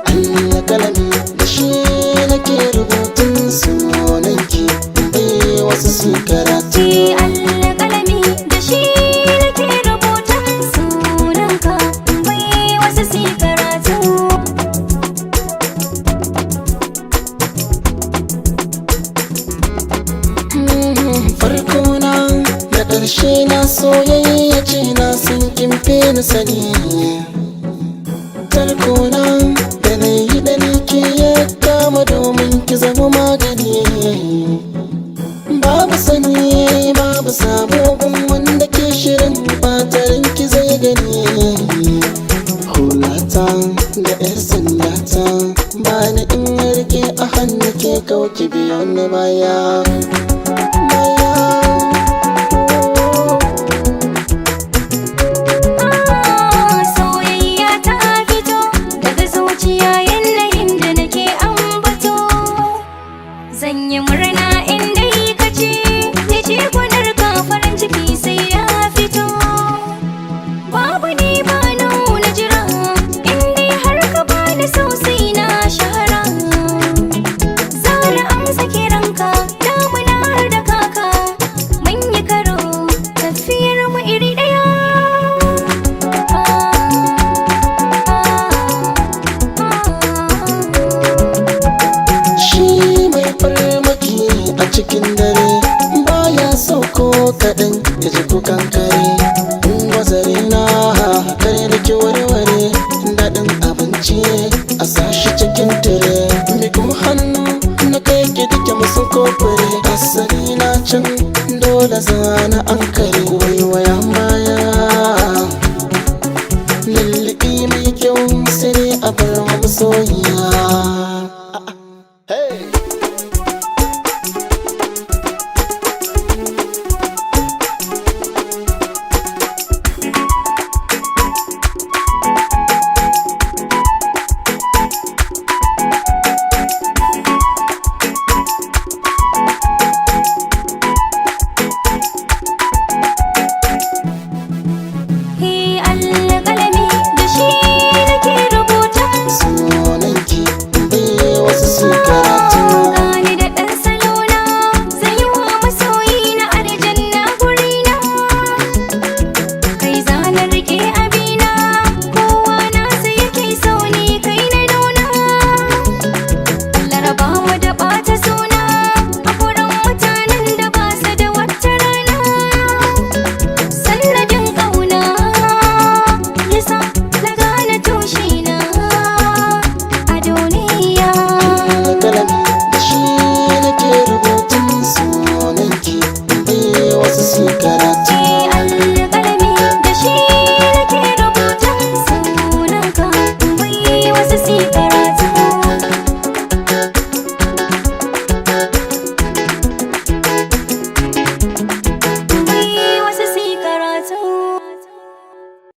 Alƙalami da shi nake rubutun sunanki, bai wasu su karatu. Alƙalami da shi nake rubutun sunanka, bai wasu su karatu. Farko na da ƙarshe na soyayya ce, na san kin fi ni sani. Tarkona da na yi da ni ke ya kama domin ki zama magani. Babu sani babu sabobin wanda ke shirin fatarin ki zai gani. Hulata da 'yar sandata ba ni in rike a hannu ke kawai ki biyo ni baya. Zan yi murna in dai ka ce ni ce gwanar ka, farin ciki sai ya fito. Babu ni ba nuna jira, in dai har ka bani so sai na shahara. Zara amsa kiranka, damuna har da kaka, mun yi karo tafiyar mu iri ɗaya. A cikin dare baya sauko kaɗan ya ji kukan kare. Gwazari na kare da ke warware daɗin abinci a sashi cikin tire. Miko hannu na kai ki duke musu kofure, asali na can dole zana an kare. Waiwaya baya lullubi mai kyau sai a bar masoyiya. Karatu.